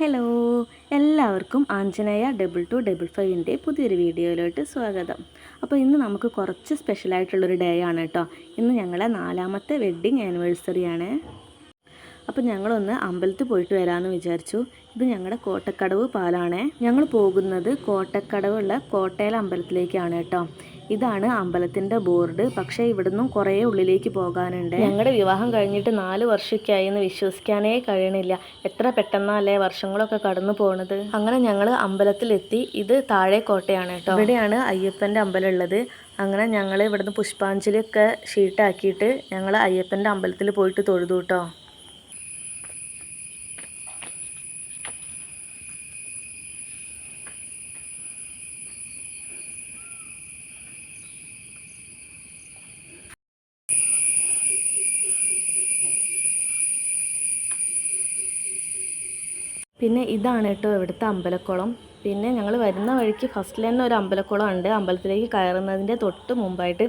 Hello, എല്ലാവർക്കും ആഞ്ജനേയ 2255 പുതിയൊരു വീഡിയോയിലോട്ട് സ്വാഗതം. അപ്പോൾ ഇന്ന് നമുക്ക് കുറച്ച് സ്പെഷ്യലായിട്ടുള്ളൊരു ഡേ ആണ് കേട്ടോ. ഇന്ന് ഞങ്ങളെ 4ാമത്തെ വെഡ്ഡിങ് ആനിവേഴ്സറി ആണ്. അപ്പോൾ ഞങ്ങളൊന്ന് അമ്പലത്തിൽ പോയിട്ട് വരാമെന്ന് വിചാരിച്ചു. ഇത് ഞങ്ങളുടെ കോട്ടക്കടവ് പാലാണ്. ഞങ്ങൾ പോകുന്നത് കോട്ടക്കടവുള്ള കോട്ടയിൽ അമ്പലത്തിലേക്കാണ് കേട്ടോ. ഇതാണ് അമ്പലത്തിൻ്റെ ബോർഡ്. പക്ഷേ ഇവിടുന്നും കുറേ ഉള്ളിലേക്ക് പോകാനുണ്ട്. ഞങ്ങളുടെ വിവാഹം കഴിഞ്ഞിട്ട് 4 വർഷമൊക്കെയായി എന്ന് വിശ്വസിക്കാനേ കഴിയണില്ല. എത്ര പെട്ടെന്നല്ലേ വർഷങ്ങളൊക്കെ കടന്നു പോണത്. അങ്ങനെ ഞങ്ങൾ അമ്പലത്തിലെത്തി. ഇത് താഴെ കോട്ടയാണ് കേട്ടോ. ഇവിടെയാണ് അയ്യപ്പൻ്റെ അമ്പലം ഉള്ളത്. അങ്ങനെ ഞങ്ങൾ ഇവിടുന്ന് പുഷ്പാഞ്ജലിയൊക്കെ ഷീട്ടാക്കിയിട്ട് ഞങ്ങൾ അയ്യപ്പൻ്റെ അമ്പലത്തിൽ പോയിട്ട് തൊഴുതു കേട്ടോ. പിന്നെ ഇതാണ് കേട്ടോ ഇവിടുത്തെ അമ്പലക്കുളം. പിന്നെ ഞങ്ങൾ വരുന്ന വഴിക്ക് ഫസ്റ്റിൽ തന്നെ ഒരു അമ്പലക്കുളം ഉണ്ട്, അമ്പലത്തിലേക്ക് കയറുന്നതിൻ്റെ തൊട്ട് മുമ്പായിട്ട്.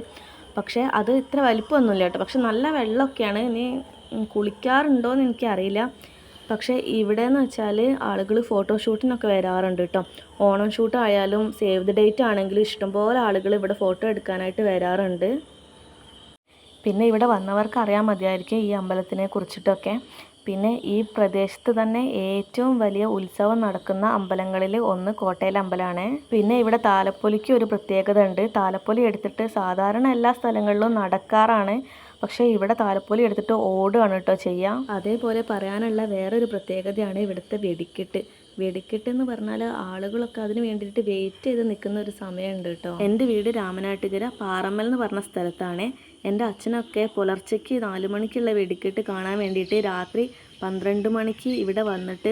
പക്ഷേ അത് ഇത്ര വലിപ്പമൊന്നുമില്ല കേട്ടോ. പക്ഷെ നല്ല വെള്ളമൊക്കെയാണ്. ഇനി കുളിക്കാറുണ്ടോ എന്ന് എനിക്കറിയില്ല. പക്ഷേ ഇവിടെ എന്ന് വെച്ചാൽ ആളുകൾ ഫോട്ടോഷൂട്ടിനൊക്കെ വരാറുണ്ട് കേട്ടോ. ഓണം ഷൂട്ട് ആയാലും സേവ് ദി ഡേറ്റ് ആണെങ്കിലും ഇഷ്ടംപോലെ ആളുകൾ ഇവിടെ ഫോട്ടോ എടുക്കാനായിട്ട് വരാറുണ്ട്. പിന്നെ ഇവിടെ വന്നവർക്ക് അറിയാൻ മതിയായിരിക്കും ഈ അമ്പലത്തിനെ കുറിച്ചിട്ടൊക്കെ. പിന്നെ ഈ പ്രദേശത്ത് തന്നെ ഏറ്റവും വലിയ ഉത്സവം നടക്കുന്ന അമ്പലങ്ങളിൽ ഒന്ന് കോട്ടയിൽ അമ്പലമാണ്. പിന്നെ ഇവിടെ താലപ്പൊലിക്ക് ഒരു പ്രത്യേകത ഉണ്ട്. താലപ്പൊലി എടുത്തിട്ട് സാധാരണ എല്ലാ സ്ഥലങ്ങളിലും നടക്കാറാണ്. പക്ഷേ ഇവിടെ താലപ്പൊലി എടുത്തിട്ട് ഓടുകയാണ് കേട്ടോ ചെയ്യാം. അതേപോലെ പറയാനുള്ള വേറൊരു പ്രത്യേകതയാണ് ഇവിടുത്തെ വെടിക്കെട്ട്. വെടിക്കെട്ട് എന്ന് പറഞ്ഞാൽ ആളുകളൊക്കെ അതിന് വേണ്ടിയിട്ട് വെയിറ്റ് ചെയ്ത് നിൽക്കുന്ന ഒരു സമയമുണ്ട് കേട്ടോ. എൻ്റെ വീട് രാമനാട്ടുകര പാറമ്മൽ എന്ന് പറഞ്ഞ സ്ഥലത്താണ്. എൻ്റെ അച്ഛനൊക്കെ പുലർച്ചയ്ക്ക് 4 മണിക്കുള്ള വെടിക്കെട്ട് കാണാൻ വേണ്ടിയിട്ട് രാത്രി 12 മണിക്ക് ഇവിടെ വന്നിട്ട്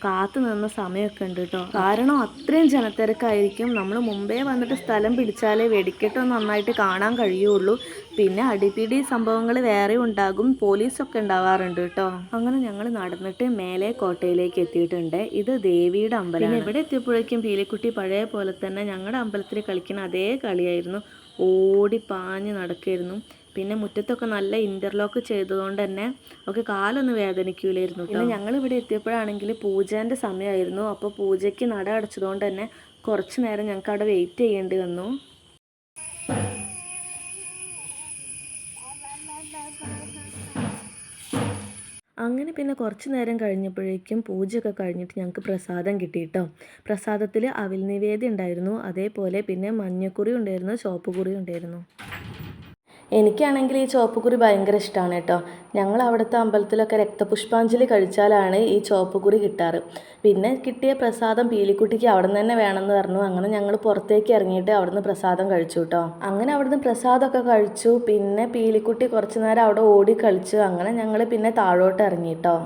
കാത്തു നിന്ന സമയമൊക്കെ ഉണ്ട് കേട്ടോ. കാരണം അത്രയും ജനത്തിരക്കായിരിക്കും. നമ്മൾ മുമ്പേ വന്നിട്ട് സ്ഥലം പിടിച്ചാലേ വെടിക്കെട്ടൊന്നും നന്നായിട്ട് കാണാൻ കഴിയുള്ളൂ. പിന്നെ അടിപിടി സംഭവങ്ങൾ വേറെ ഉണ്ടാകും, പോലീസൊക്കെ ഉണ്ടാവാറുണ്ട് കേട്ടോ. അങ്ങനെ ഞങ്ങൾ നടന്നിട്ട് മേലെ കോട്ടയിലേക്ക് എത്തിയിട്ടുണ്ട്. ഇത് ദേവിയുടെ അമ്പലം. പിന്നെ ഇവിടെ എത്തിയപ്പോഴേക്കും പീലിക്കുട്ടി പഴയ പോലെ തന്നെ ഞങ്ങളുടെ അമ്പലത്തിൽ കളിക്കുന്ന അതേ കളിയായിരുന്നു. ഓടി പാഞ്ഞ് നടക്കായിരുന്നു. പിന്നെ മുറ്റത്തൊക്കെ നല്ല ഇൻ്റർലോക്ക് ചെയ്തതുകൊണ്ട് തന്നെ ഒക്കെ കാലൊന്നും വേദനിക്കൂലായിരുന്നു. പിന്നെ ഞങ്ങൾ ഇവിടെ എത്തിയപ്പോഴാണെങ്കിൽ പൂജേൻ്റെ സമയമായിരുന്നു. അപ്പോൾ പൂജയ്ക്ക് നട അടച്ചതുകൊണ്ട് തന്നെ കുറച്ച് നേരം ഞങ്ങൾക്ക് അവിടെ വെയിറ്റ് ചെയ്യേണ്ടി വന്നു. അങ്ങനെ പിന്നെ കുറച്ച് നേരം കഴിഞ്ഞപ്പോഴേക്കും പൂജയൊക്കെ കഴിഞ്ഞിട്ട് ഞങ്ങൾക്ക് പ്രസാദം കിട്ടി കേട്ടോ. പ്രസാദത്തിൽ അവിൽ നിവേദ്യം ഉണ്ടായിരുന്നു. അതേപോലെ പിന്നെ മഞ്ഞക്കുറി ഉണ്ടായിരുന്നു, ചുവപ്പ് കുറി ഉണ്ടായിരുന്നു. എനിക്കാണെങ്കിൽ ഈ ചുവപ്പ് കുറി ഭയങ്കര ഇഷ്ടമാണ് കേട്ടോ. ഞങ്ങൾ അവിടുത്തെ അമ്പലത്തിലൊക്കെ രക്തപുഷ്പാഞ്ജലി കഴിച്ചാലാണ് ഈ ചുവപ്പ് കുറി കിട്ടാറ്. പിന്നെ കിട്ടിയ പ്രസാദം പീലിക്കുട്ടിക്ക് അവിടെ നിന്ന് തന്നെ വേണമെന്ന് പറഞ്ഞു. അങ്ങനെ ഞങ്ങൾ പുറത്തേക്ക് ഇറങ്ങിയിട്ട് അവിടുന്ന് പ്രസാദം കഴിച്ചു കേട്ടോ. അങ്ങനെ അവിടുന്ന് പ്രസാദമൊക്കെ കഴിച്ചു. പിന്നെ പീലിക്കുട്ടി കുറച്ച് നേരം അവിടെ ഓടി കളിച്ചു. അങ്ങനെ ഞങ്ങൾ പിന്നെ താഴോട്ട് ഇറങ്ങി കേട്ടോ.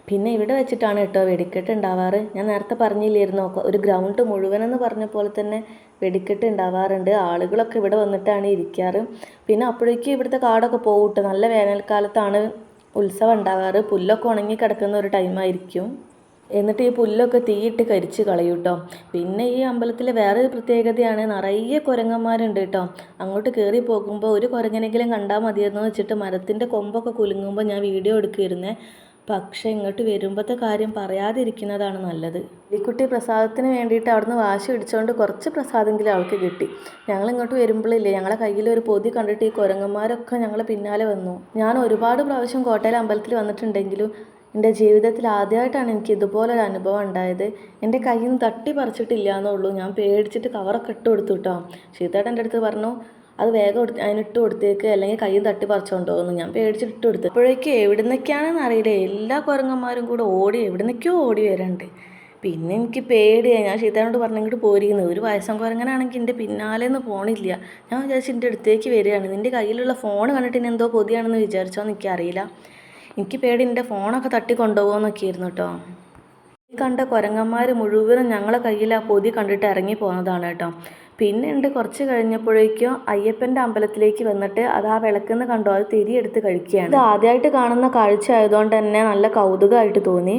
പിന്നെ ഇവിടെ വെച്ചിട്ടാണ് കേട്ടോ വെടിക്കെട്ട് ഉണ്ടാവാറ്. ഞാൻ നേരത്തെ പറഞ്ഞില്ലായിരുന്നോ, ഒരു ഗ്രൗണ്ട് മുഴുവനെന്ന് പറഞ്ഞ പോലെ തന്നെ വെടിക്കെട്ട് ഉണ്ടാവാറുണ്ട്. ആളുകളൊക്കെ ഇവിടെ വന്നിട്ടാണ് ഇരിക്കാറ്. പിന്നെ അപ്പോഴേക്കും ഇവിടുത്തെ കാടൊക്കെ പോകട്ടെ. നല്ല വേനൽക്കാലത്താണ് ഉത്സവം ഉണ്ടാവാറ്. പുല്ലൊക്കെ ഉണങ്ങി കിടക്കുന്ന ഒരു ടൈമായിരിക്കും. എന്നിട്ട് ഈ പുല്ലൊക്കെ തീയിട്ട് കരിച്ച് കളയും കേട്ടോ. പിന്നെ ഈ അമ്പലത്തിലെ വേറൊരു പ്രത്യേകതയാണ്, നിറയെ കുരങ്ങന്മാരുണ്ട് കേട്ടോ. അങ്ങോട്ട് കയറി പോകുമ്പോൾ ഒരു കുരങ്ങനെങ്കിലും കണ്ടാൽ മതിയെന്ന് വെച്ചിട്ട് മരത്തിൻ്റെ കൊമ്പൊക്കെ കുലുങ്ങുമ്പോൾ ഞാൻ വീഡിയോ എടുക്കുമായിരുന്നേ. പക്ഷേ ഇങ്ങോട്ട് വരുമ്പോഴത്തെ കാര്യം പറയാതിരിക്കുന്നതാണ് നല്ലത്. ഈ കുട്ടി പ്രസാദത്തിന് വേണ്ടിയിട്ട് അവിടുന്ന് വാശി പിടിച്ചുകൊണ്ട് കുറച്ച് പ്രസാദമെങ്കിലും അവൾക്ക് കിട്ടി. ഞങ്ങൾ ഇങ്ങോട്ട് വരുമ്പോഴില്ലേ, ഞങ്ങളെ കയ്യിൽ ഒരു പൊതി കണ്ടിട്ട് ഈ കുരങ്ങന്മാരൊക്കെ ഞങ്ങളെ പിന്നാലെ വന്നു. ഞാൻ ഒരുപാട് പ്രാവശ്യം കോട്ടയിൽ അമ്പലത്തിൽ വന്നിട്ടുണ്ടെങ്കിലും എൻ്റെ ജീവിതത്തിൽ ആദ്യമായിട്ടാണ് എനിക്ക് ഇതുപോലൊരു അനുഭവം ഉണ്ടായത്. എൻ്റെ കയ്യിൽ നിന്ന് തട്ടി പറിച്ചിട്ടില്ല എന്നുള്ളൂ. ഞാൻ പേടിച്ചിട്ട് കവറൊക്കെ ഇട്ട് കൊടുത്തു കേട്ടോ. ശീതേട്ടൻ്റെ അടുത്ത് പറഞ്ഞു അത് വേഗം അതിനിട്ട് കൊടുത്തേക്ക്, അല്ലെങ്കിൽ കയ്യിൽ തട്ടി പറിച്ചോണ്ടോ എന്ന്. ഞാൻ പേടിച്ചിട്ട് ഇട്ട് കൊടുത്തു. അപ്പോഴേക്കും എവിടുന്നൊക്കെയാണെന്ന് അറിയില്ല, എല്ലാ കുരങ്ങന്മാരും കൂടെ ഓടി എവിടുന്നൊക്കെയോ ഓടി വരുന്നുണ്ട്. പിന്നെ എനിക്ക് പേടിയായി. ഞാൻ ശീതേട്ടനോട് പറഞ്ഞിട്ട് പോരിക്കുന്നത്. ഒരു വയസ്സം കുരങ്ങനാണെങ്കിൽ എൻ്റെ പിന്നാലെന്ന് പോണില്ല. ഞാൻ വിചാരിച്ചു എൻ്റെ അടുത്തേക്ക് വരികയാണ്. നിൻ്റെ കയ്യിലുള്ള ഫോൺ കണ്ടിട്ട് ഇനി എന്തോ പൊതിയാണെന്ന് വിചാരിച്ചോന്ന് എനിക്കറിയില്ല. എനിക്ക് പേടി എൻ്റെ ഫോണൊക്കെ തട്ടി കൊണ്ടുപോകുമെന്നൊക്കെ ആയിരുന്നു കേട്ടോ. ഈ കണ്ട കുരങ്ങന്മാർ മുഴുവനും ഞങ്ങളെ കയ്യിൽ ആ പൊതി കണ്ടിട്ട് ഇറങ്ങി പോകുന്നതാണ് കേട്ടോ. പിന്നെ ഉണ്ട് കുറച്ച് കഴിഞ്ഞപ്പോഴേക്കും അയ്യപ്പൻ്റെ അമ്പലത്തിലേക്ക് വന്നിട്ട് അത് ആ വിളക്കെന്ന് കണ്ടോ, അത് തിരിയെടുത്ത് കഴിക്കുകയാണ്. ഇത് ആദ്യമായിട്ട് കാണുന്ന കാഴ്ച ആയതുകൊണ്ട് തന്നെ നല്ല കൗതുകമായിട്ട് തോന്നി.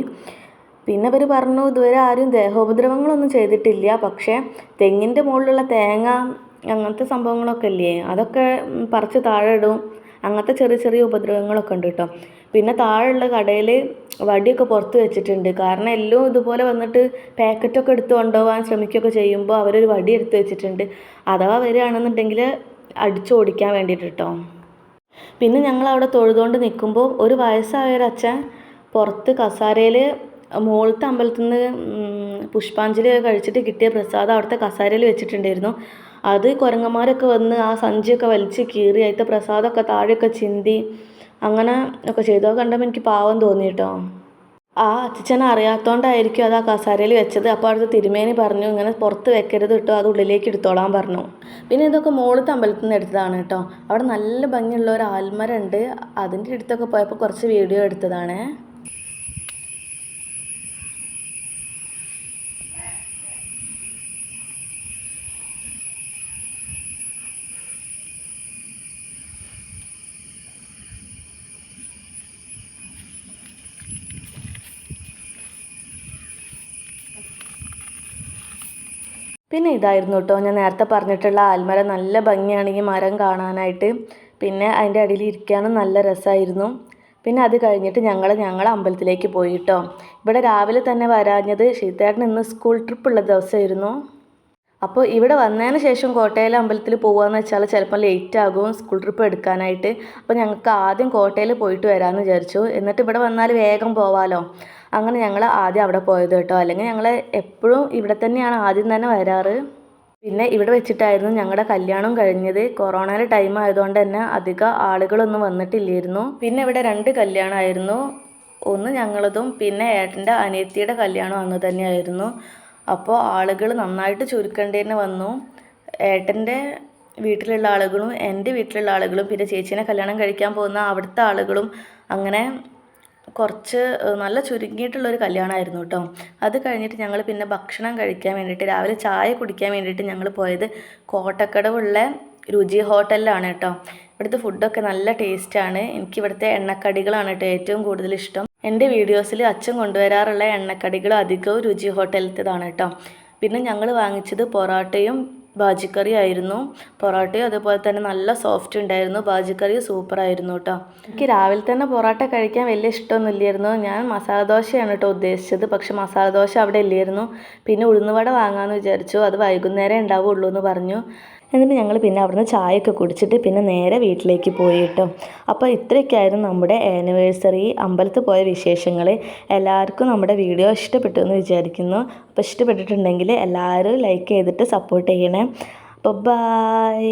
പിന്നെ അവർ പറഞ്ഞു ഇതുവരെ ആരും ദേഹോപദ്രവങ്ങളൊന്നും ചെയ്തിട്ടില്ല. പക്ഷേ തെങ്ങിൻ്റെ മുകളിലുള്ള തേങ്ങ അങ്ങനത്തെ സംഭവങ്ങളൊക്കെ ഇല്ലേ, അതൊക്കെ പറിച്ച് താഴെ ഇടും. അങ്ങനത്തെ ചെറിയ ചെറിയ ഉപദ്രവങ്ങളൊക്കെ ഉണ്ട് കേട്ടോ. പിന്നെ താഴെയുള്ള കടയിൽ വടിയൊക്കെ പുറത്ത് വെച്ചിട്ടുണ്ട്. കാരണം എല്ലാം ഇതുപോലെ വന്നിട്ട് പാക്കറ്റൊക്കെ എടുത്ത് കൊണ്ടുപോകാൻ ശ്രമിക്കുകയൊക്കെ ചെയ്യുമ്പോൾ അവരൊരു വടി എടുത്ത് വെച്ചിട്ടുണ്ട്. അഥവാ വരികയാണെന്നുണ്ടെങ്കിൽ അടിച്ചോടിക്കാൻ വേണ്ടിയിട്ട് കേട്ടോ. പിന്നെ ഞങ്ങളവിടെ തൊഴുതുകൊണ്ട് നിൽക്കുമ്പോൾ ഒരു വയസ്സായൊരച്ഛൻ പുറത്ത് കസാരയിൽ മുകളിലത്തെ അമ്പലത്തിൽ നിന്ന് പുഷ്പാഞ്ജലി കഴിച്ചിട്ട് കിട്ടിയ പ്രസാദം അവിടുത്തെ കസാരയിൽ വെച്ചിട്ടുണ്ടായിരുന്നു. അത് കുരങ്ങന്മാരൊക്കെ വന്ന് ആ സഞ്ചിയൊക്കെ വലിച്ച് കീറി അതിൻ്റെ പ്രസാദമൊക്കെ താഴെയൊക്കെ ചിന്തി അങ്ങനെ ഒക്കെ ചെയ്തു. അത് കണ്ടപ്പോൾ എനിക്ക് പാവം തോന്നി കേട്ടോ. ആ അച്ഛനെ അറിയാത്തതുകൊണ്ടായിരിക്കും അത് ആ കസാരയിൽ വെച്ചത്. അപ്പോൾ അവിടുത്തെ തിരുമേനി പറഞ്ഞു ഇങ്ങനെ പുറത്ത് വെക്കരുത് കേട്ടോ, അത് ഉള്ളിലേക്ക് എടുത്തോളാൻ പറഞ്ഞു. പിന്നെ ഇതൊക്കെ മുകളിലത്തെ അമ്പലത്തിൽ നിന്ന് എടുത്തതാണ് കേട്ടോ. അവിടെ നല്ല ഭംഗിയുള്ള ഒരു ആൽമരം ഉണ്ട്. അതിൻ്റെ അടുത്തൊക്കെ പോയപ്പോൾ കുറച്ച് വീഡിയോ എടുത്തതാണ്. പിന്നെ ഇതായിരുന്നു കേട്ടോ ഞാൻ നേരത്തെ പറഞ്ഞിട്ടുള്ള ആൽമരം. നല്ല ഭംഗിയാണ് ഈ മരം കാണാനായിട്ട്. പിന്നെ അതിൻ്റെ അടിയിൽ ഇരിക്കാനും നല്ല രസമായിരുന്നു. പിന്നെ അത് കഴിഞ്ഞിട്ട് ഞങ്ങൾ അമ്പലത്തിലേക്ക് പോയി കേട്ടോ. ഇവിടെ രാവിലെ തന്നെ വരാഞ്ഞത് ഷീത്തേട്ടൻ ഇന്ന് സ്കൂൾ ട്രിപ്പുള്ള ദിവസമായിരുന്നു. അപ്പോൾ ഇവിടെ വന്നതിന് ശേഷം കോട്ടയിലെ അമ്പലത്തിൽ പോകുകയെന്ന് വെച്ചാൽ ചിലപ്പോൾ ലേറ്റ് ആകും സ്കൂൾ ട്രിപ്പ് എടുക്കാനായിട്ട്. അപ്പോൾ ഞങ്ങൾക്ക് ആദ്യം കോട്ടയിൽ പോയിട്ട് വരാമെന്ന് വിചാരിച്ചു. എന്നിട്ട് ഇവിടെ വന്നാൽ വേഗം പോവാമല്ലോ. അങ്ങനെ ഞങ്ങൾ ആദ്യം അവിടെ പോയത് കേട്ടോ. അല്ലെങ്കിൽ ഞങ്ങൾ എപ്പോഴും ഇവിടെ തന്നെയാണ് ആദ്യം തന്നെ വരാറ്. പിന്നെ ഇവിടെ വെച്ചിട്ടായിരുന്നു ഞങ്ങളുടെ കല്യാണം കഴിഞ്ഞത്. കൊറോണയുടെ ടൈം ആയതുകൊണ്ട് തന്നെ അധികം ആളുകളൊന്നും വന്നിട്ടില്ലായിരുന്നു. പിന്നെ ഇവിടെ 2 കല്യാണമായിരുന്നു. ഒന്ന് ഞങ്ങളതും പിന്നെ ഏട്ടൻ്റെ അനിയത്തിയുടെ കല്യാണം അന്ന് തന്നെയായിരുന്നു. അപ്പോൾ ആളുകൾ നന്നായിട്ട് ചുരുക്കേണ്ടി വന്നു. ഏട്ടൻ്റെ വീട്ടിലുള്ള ആളുകളും എൻ്റെ വീട്ടിലുള്ള ആളുകളും പിന്നെ ചേച്ചീനെ കല്യാണം കഴിക്കാൻ പോകുന്ന അവിടുത്തെ ആളുകളും അങ്ങനെ കുറച്ച് നല്ല ചുരുങ്ങിയിട്ടുള്ളൊരു കല്യാണമായിരുന്നു കേട്ടോ. അത് കഴിഞ്ഞിട്ട് ഞങ്ങൾ പിന്നെ ഭക്ഷണം കഴിക്കാൻ വേണ്ടിയിട്ട് രാവിലെ ചായ കുടിക്കാൻ വേണ്ടിയിട്ട് ഞങ്ങൾ പോയത് കോട്ടക്കടവുള്ള രുചി ഹോട്ടലിലാണ് കേട്ടോ. ഇവിടുത്തെ ഫുഡൊക്കെ നല്ല ടേസ്റ്റാണ്. എനിക്ക് ഇവിടുത്തെ എണ്ണക്കടികളാണ് കേട്ടോ ഏറ്റവും കൂടുതൽ ഇഷ്ടം. എൻ്റെ വീഡിയോസിൽ അച്ഛൻ കൊണ്ടുവരാറുള്ള എണ്ണക്കടികൾ അധികവും രുചി ഹോട്ടലിലത്തേതാണ് കേട്ടോ. പിന്നെ ഞങ്ങൾ വാങ്ങിച്ചത് പൊറോട്ടയും ബാജിക്കറി ആയിരുന്നു. പൊറോട്ടയും അതുപോലെ തന്നെ നല്ല സോഫ്റ്റ് ഉണ്ടായിരുന്നു. ബാജിക്കറിയും സൂപ്പറായിരുന്നു കേട്ടോ. എനിക്ക് രാവിലെ തന്നെ പൊറോട്ട കഴിക്കാൻ വലിയ ഇഷ്ടമൊന്നുമില്ലായിരുന്നു. ഞാൻ മസാല ദോശയാണ് കേട്ടോ ഉദ്ദേശിച്ചത്. പക്ഷെ മസാല ദോശ അവിടെ ഇല്ലായിരുന്നു. പിന്നെ ഉഴുന്നുവട വാങ്ങാമെന്ന് വിചാരിച്ചു. അത് വൈകുന്നേരം ഉണ്ടാവുള്ളൂ എന്ന് പറഞ്ഞു. എന്നിട്ട് ഞങ്ങൾ പിന്നെ അവിടുന്ന് ചായയൊക്കെ കുടിച്ചിട്ട് പിന്നെ നേരെ വീട്ടിലേക്ക് പോയി കേട്ടോ. അപ്പോൾ ഇത്രയൊക്കെയായിരുന്നു നമ്മുടെ ആനിവേഴ്സറി അമ്പലത്തിൽ പോയ വിശേഷങ്ങൾ. എല്ലാവർക്കും നമ്മുടെ വീഡിയോ ഇഷ്ടപ്പെട്ടു എന്ന് വിചാരിക്കുന്നു. അപ്പോൾ ഇഷ്ടപ്പെട്ടിട്ടുണ്ടെങ്കിൽ എല്ലാവരും ലൈക്ക് ചെയ്തിട്ട് സപ്പോർട്ട് ചെയ്യണേ. അപ്പോൾ ബൈ.